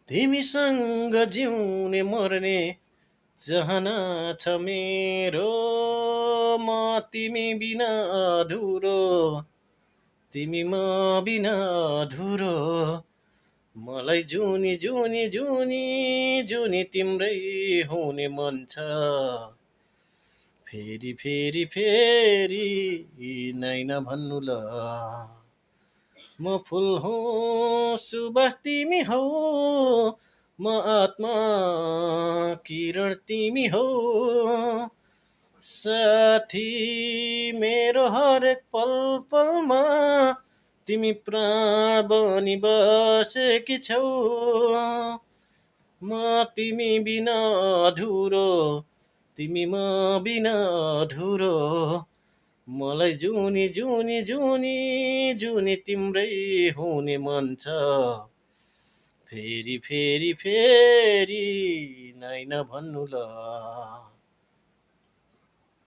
तिमीसँग जिउने मर्ने चाहना छ मेरो म तिमी बिना अधुरो तिमी म बिना अधुरो मलाई जुनी जुनी जुनी जुनी तिम्रै हुने मन छ फेरि फेरि फेरि नै नभन्नु ल म फुल हौ सुबास तिमी हौ म आत्मा किरण तिमी हौ साथी मेरो हरेक पल पलमा तिमी प्राण बनी बसेकी छौ म तिमी बिना अधुरो तिमी म बिना अधुरो मलाई जुनी जुनी जुनी जुनी तिम्रै हुने मन छ फेरि फेरि फेरि नै नभन्नु ल